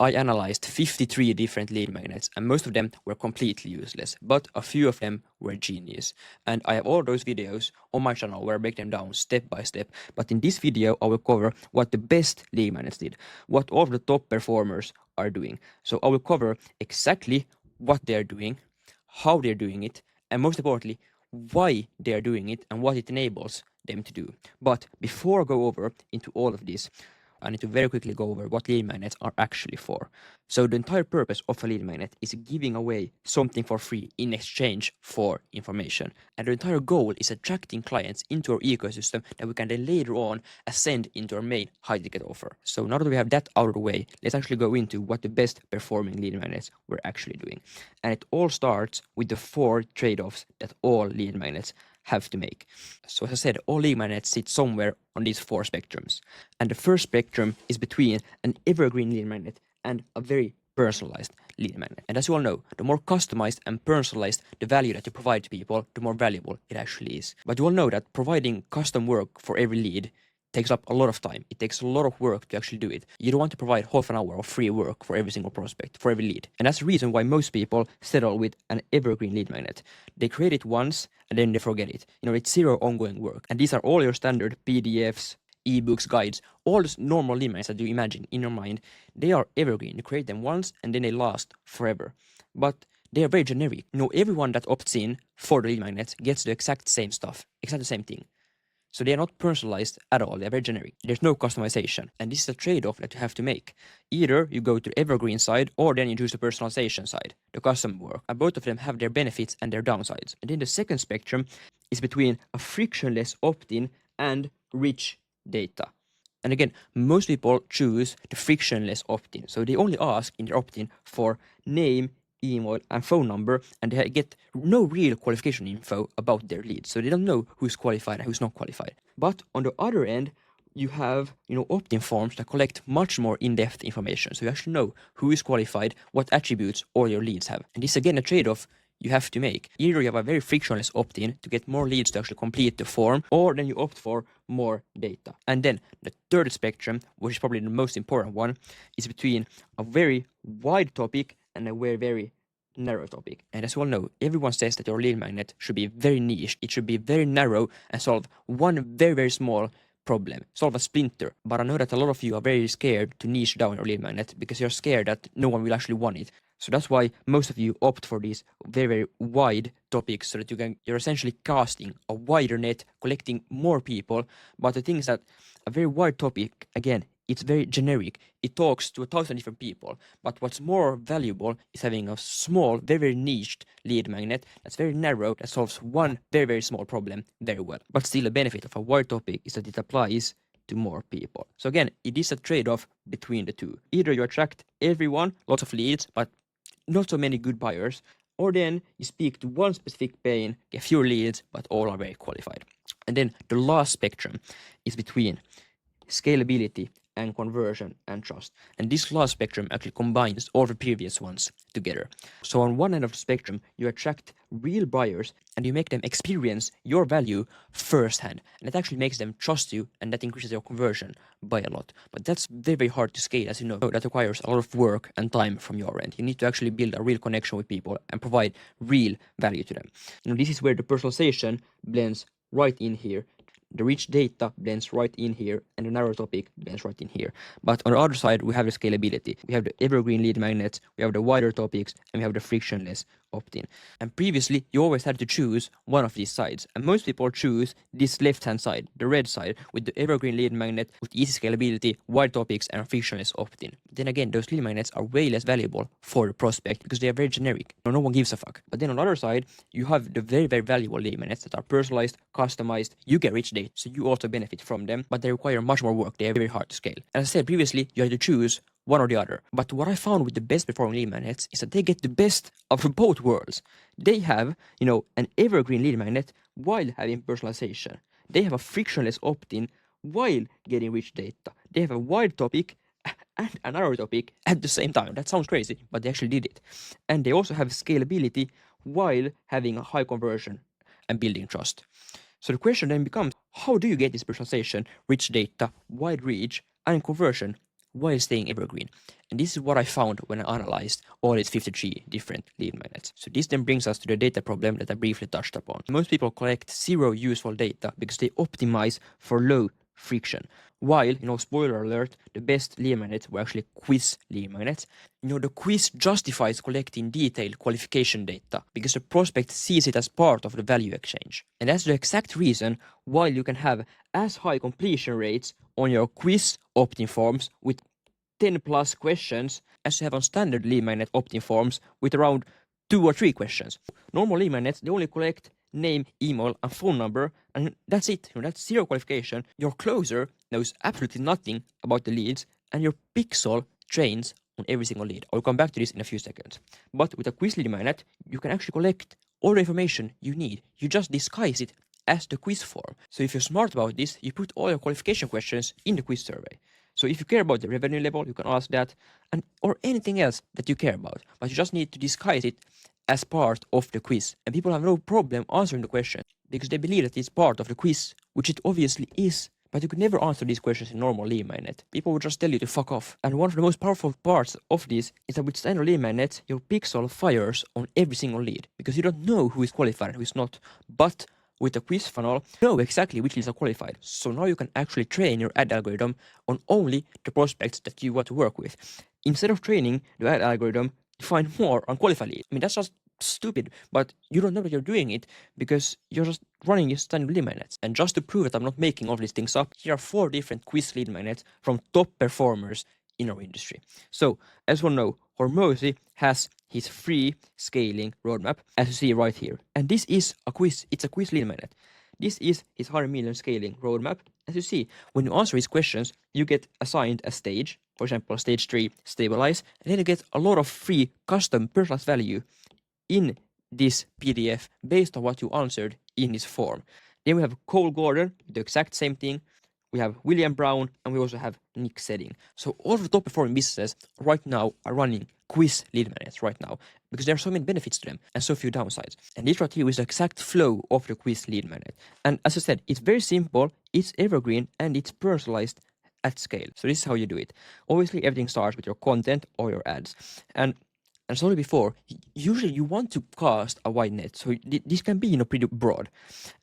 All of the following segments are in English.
I analyzed 53 different lead magnets, and most of them were completely useless, but a few of them were genius. And I have all those videos on my channel where I break them down step by step. But in this video, I will cover what the best lead magnets did, what all of the top performers are doing. So I will cover exactly what they're doing, how they're doing it, and most importantly, why they're doing it and what it enables them to do. But before I go over into all of this, I need to very quickly go over what lead magnets are actually for. So the entire purpose of a lead magnet is giving away something for free in exchange for information. And the entire goal is attracting clients into our ecosystem that we can then later on ascend into our main high-ticket offer. So now that we have that out of the way, let's actually go into what the best performing lead magnets were actually doing. And it all starts with the 4 trade-offs that all lead magnets have to make. So as I said, all lead magnets sit somewhere on these 4 spectrums. And the first spectrum is between an evergreen lead magnet and a very personalized lead magnet. And as you all know, the more customized and personalized the value that you provide to people, the more valuable it actually is. But you all know that providing custom work for every lead takes up a lot of time. It takes a lot of work to actually do it. You don't want to provide half an hour of free work for every single prospect, for every lead. And that's the reason why most people settle with an evergreen lead magnet. They create it once and then they forget it. It's zero ongoing work. And these are all your standard PDFs, ebooks, guides, all those normal lead magnets that you imagine in your mind. They are evergreen. You create them once and then they last forever. But they are very generic. Everyone that opts in for the lead magnets gets the exact same stuff, exactly the same thing. So they are not personalized at all. They're very generic. There's no customization. And this is a trade-off that you have to make. Either you go to the evergreen side or then you choose the personalization side, the custom work. And both of them have their benefits and their downsides. And then the second spectrum is between a frictionless opt-in and rich data. And again, most people choose the frictionless opt-in. So they only ask in their opt-in for name, email and phone number, and they get no real qualification info about their leads. So they don't know who's qualified and who's not qualified. But on the other end, you have, opt-in forms that collect much more in-depth information. So you actually know who is qualified, what attributes all your leads have. And this is again a trade-off you have to make. Either you have a very frictionless opt-in to get more leads to actually complete the form, or then you opt for more data. And then the third spectrum, which is probably the most important one, is between a very wide topic and a very narrow topic. And as you all know, everyone says that your lead magnet should be very niche. It should be very narrow and solve one very small problem, solve a splinter. But I know that a lot of you are very scared to niche down your lead magnet because you're scared that no one will actually want it. So that's why most of you opt for these very wide topics, so that you're essentially casting a wider net, collecting more people. But the thing is that a very wide topic, again, it's very generic. It talks to 1,000 different people. But what's more valuable is having a small, very niched lead magnet that's very narrow, that solves one very small problem very well. But still, the benefit of a wide topic is that it applies to more people. So again, it is a trade-off between the two. Either you attract everyone, lots of leads, but not so many good buyers, or then you speak to one specific pain, get fewer leads, but all are very qualified. And then the last spectrum is between scalability and conversion and trust. And this last spectrum actually combines all the previous ones together. So on one end of the spectrum, you attract real buyers and you make them experience your value firsthand. And that actually makes them trust you, and that increases your conversion by a lot. But that's very hard to scale, as you know. That requires a lot of work and time from your end. You need to actually build a real connection with people and provide real value to them. This is where the personalization blends right in here. The rich data blends right in here, and the narrow topic blends right in here. But on the other side, we have the scalability. We have the evergreen lead magnets, we have the wider topics, and we have the frictionless opt-in. And previously, you always had to choose one of these sides. And most people choose this left-hand side, the red side, with the evergreen lead magnet, with easy scalability, wide topics, and frictionless opt-in. Then again, those lead magnets are way less valuable for the prospect because they are very generic. No one gives a fuck. But then on the other side, you have the very valuable lead magnets that are personalized, customized. You get rich data, so you also benefit from them, but they require much more work. They are very hard to scale. As I said previously, you have to choose one or the other. But what I found with the best performing lead magnets is that they get the best of both worlds. They have, an evergreen lead magnet while having personalization. They have a frictionless opt-in while getting rich data. They have a wide topic and a narrow topic at the same time. That sounds crazy, but they actually did it. And they also have scalability while having a high conversion and building trust. So the question then becomes, how do you get this personalization, rich data, wide reach, and conversion while staying evergreen. And this is what I found when I analyzed all its 53 different lead magnets. So this then brings us to the data problem that I briefly touched upon. Most people collect zero useful data because they optimize for low friction. While, spoiler alert, the best lead magnets were actually quiz lead magnets. The quiz justifies collecting detailed qualification data because the prospect sees it as part of the value exchange. And that's the exact reason why you can have as high completion rates on your quiz opt-in forms with 10 plus questions as you have on standard lead magnet opt-in forms with around 2 or 3 questions. Normal lead magnets, they only collect name, email, and phone number, and that's it. That's zero qualification. Your closer knows absolutely nothing about the leads, and your pixel trains on every single lead. I'll come back to this in a few seconds. But with a quiz lead magnet, you can actually collect all the information you need. You just disguise it as the quiz form. So if you're smart about this, you put all your qualification questions in the quiz survey. So if you care about the revenue level, you can ask that, or anything else that you care about. But you just need to disguise it as part of the quiz. And people have no problem answering the question because they believe that it's part of the quiz, which it obviously is. But you could never answer these questions in normal lead magnet. People would just tell you to fuck off. And one of the most powerful parts of this is that with standard lead magnets, your pixel fires on every single lead because you don't know who is qualified and who is not. But with a quiz funnel, you know exactly which leads are qualified. So now you can actually train your ad algorithm on only the prospects that you want to work with. Instead of training the ad algorithm to find more unqualified leads. I mean, that's just stupid, but you don't know that you're doing it because you're just running your standard lead magnets. And just to prove that I'm not making all these things up, here are 4 different quiz lead magnets from top performers in our industry. So, as we know, Hormozy has his free scaling roadmap, as you see right here. And this is a quiz, it's a quiz lead magnet. This is his 100 million scaling roadmap. As you see, when you answer his questions, you get assigned a stage, for example, stage 3, stabilize, and then you get a lot of free custom personalized value in this PDF based on what you answered in this form. Then we have Cole Gordon, the exact same thing. We have William Brown, and we also have Nick Setting. So all of the top performing businesses right now are running quiz lead magnets right now because there are so many benefits to them and so few downsides. And this right here is the exact flow of the quiz lead magnet. And as I said, it's very simple, it's evergreen, and it's personalized at scale. So this is how you do it. Obviously, everything starts with your content or your ads. And as I told you before, usually you want to cast a wide net. So this can be, pretty broad.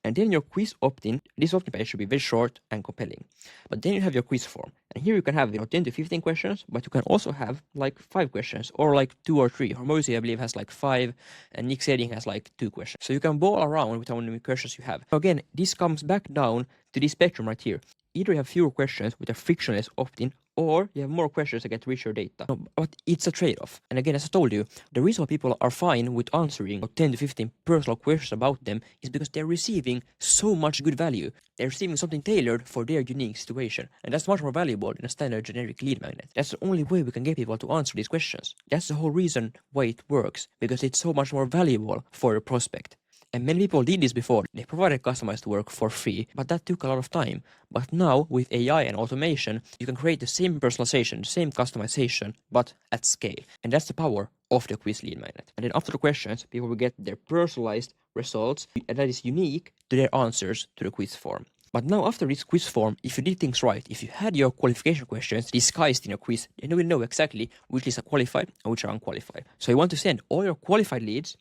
And then your quiz opt-in, this opt-in page should be very short and compelling. But then you have your quiz form. And here you can have, 10 to 15 questions, but you can also have like 5 questions or like 2 or 3. Hormozy, I believe, has like 5, and Nick Seding has like 2 questions. So you can ball around with how many questions you have. Again, this comes back down to this spectrum right here. Either you have fewer questions with a frictionless opt-in, or you have more questions that get richer data. But it's a trade-off. And again, as I told you, the reason why people are fine with answering 10 to 15 personal questions about them is because they're receiving so much good value. They're receiving something tailored for their unique situation. And that's much more valuable than a standard generic lead magnet. That's the only way we can get people to answer these questions. That's the whole reason why it works, because it's so much more valuable for a prospect. And many people did this before. They provided customized work for free, but that took a lot of time. But now, with AI and automation, you can create the same personalization, the same customization, but at scale. And that's the power of the quiz lead magnet. And then after the questions, people will get their personalized results, and that is unique to their answers to the quiz form. But now after this quiz form, if you did things right, if you had your qualification questions disguised in your quiz, then you will know exactly which leads are qualified and which are unqualified. So you want to send all your qualified leads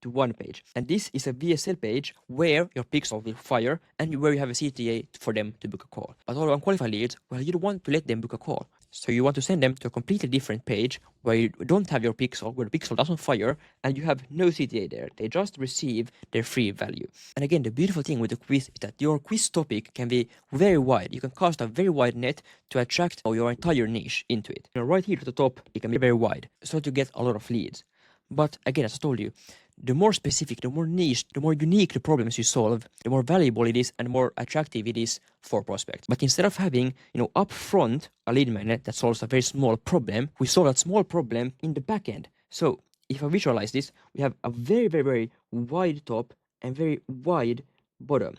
to one page. And this is a VSL page where your pixel will fire and where you have a CTA for them to book a call. But all unqualified leads, well, you don't want to let them book a call. So you want to send them to a completely different page where you don't have your pixel, where the pixel doesn't fire, and you have no CTA there. They just receive their free value. And again, the beautiful thing with the quiz is that your quiz topic can be very wide. You can cast a very wide net to attract your entire niche into it. Right here at the top, it can be very wide, so to get a lot of leads. But again, as I told you, the more specific, the more niche, the more unique the problems you solve, the more valuable it is and the more attractive it is for prospects. But instead of having, upfront a lead magnet that solves a very small problem, we solve that small problem in the back end. So if I visualize this, we have a very, very, very wide top and very wide bottom.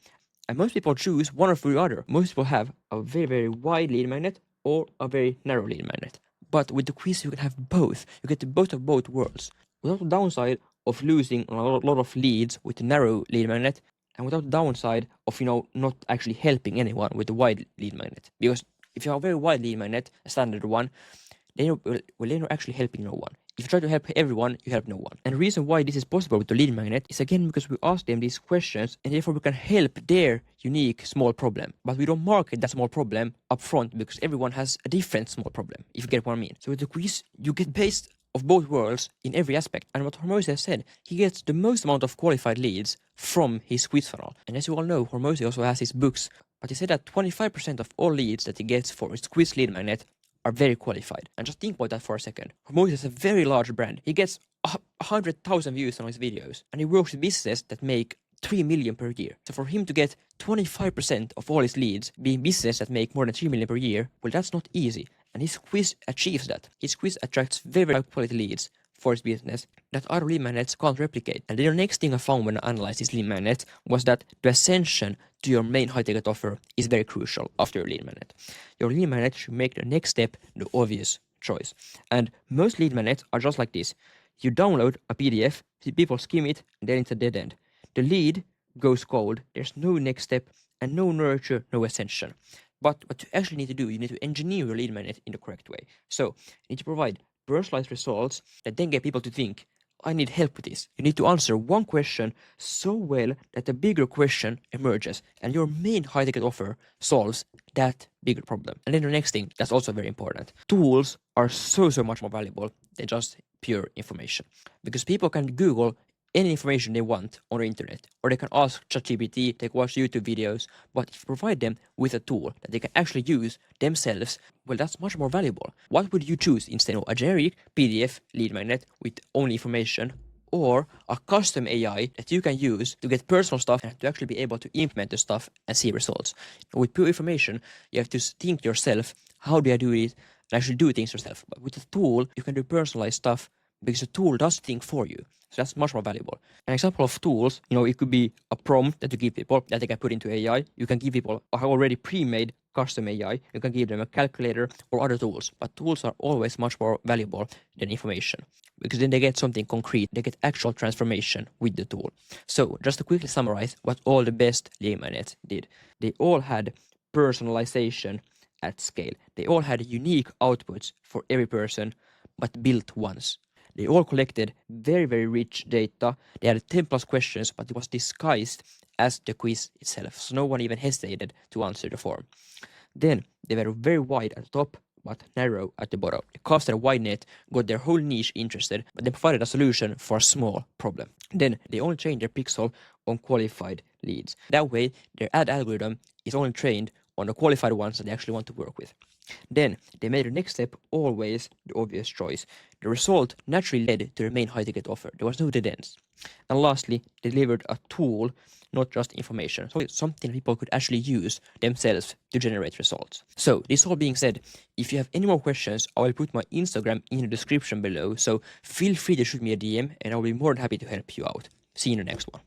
And most people choose one or the other. Most people have a very, very wide lead magnet or a very narrow lead magnet. But with the quiz, you can have both. You get the both of both worlds. Without the downside of losing a lot of leads with the narrow lead magnet, and without the downside of, not actually helping anyone with the wide lead magnet. Because If you have a very wide lead magnet, a standard one, then you're actually helping no one. If you try to help everyone, you help no one. And the reason why this is possible with the lead magnet is again because we ask them these questions and therefore we can help their unique small problem. But we don't market that small problem up front because everyone has a different small problem, if you get what I mean. So with the quiz, you get based of both worlds in every aspect. And what Hormozy has said, he gets the most amount of qualified leads from his quiz funnel. And as you all know, Hormozy also has his books. But he said that 25% of all leads that he gets for his quiz lead magnet are very qualified. And just think about that for a second. Hormozy is a very large brand. He gets 100,000 views on his videos. And he works with businesses that make 3 million per year. So for him to get 25% of all his leads being businesses that make more than 3 million per year, well, that's not easy. And his quiz achieves that. His quiz attracts very, very high quality leads for his business that other lead magnets can't replicate. And then the next thing I found when I analyzed his lead magnet was that the ascension to your main high ticket offer is very crucial after your lead magnet. Your lead magnet should make the next step the obvious choice. And most lead magnets are just like this. You download a PDF, people skim it, and then it's a dead end. The lead goes cold, there's no next step, and no nurture, no ascension. But what you actually need to do, you need to engineer your lead magnet in the correct way. So you need to provide personalized results that then get people to think, I need help with this. You need to answer one question so well that a bigger question emerges and your main high ticket offer solves that bigger problem. And then the next thing that's also very important. Tools are so much more valuable than just pure information. Because people can Google any information they want on the internet, or they can ask ChatGPT, they can watch YouTube videos, but if you provide them with a tool that they can actually use themselves, well, that's much more valuable. What would you choose instead of a generic PDF lead magnet with only information, or a custom AI that you can use to get personal stuff and to actually be able to implement the stuff and see results? With pure information, you have to think yourself, how do I do it, and actually do things yourself. But with a tool, you can do personalized stuff because the tool does think for you. So that's much more valuable. An example of tools, it could be a prompt that you give people that they can put into AI. You can give people a already pre-made custom AI. You can give them a calculator or other tools. But tools are always much more valuable than information because then they get something concrete. They get actual transformation with the tool. So just to quickly summarize what all the best lead magnets did. They all had personalization at scale. They all had unique outputs for every person, but built once. They all collected very, very rich data. They had 10 plus questions, but it was disguised as the quiz itself. So no one even hesitated to answer the form. Then they were very wide at the top, but narrow at the bottom. They casted a wide net, got their whole niche interested, but they provided a solution for a small problem. Then they only trained their pixel on qualified leads. That way, their ad algorithm is only trained on the qualified ones that they actually want to work with. Then they made the next step always the obvious choice. The result naturally led to their main high ticket offer. There was no dead ends. And lastly, they delivered a tool, not just information. So it's something people could actually use themselves to generate results. So this all being said, if you have any more questions, I will put my Instagram in the description below. So feel free to shoot me a DM and I'll be more than happy to help you out. See you in the next one.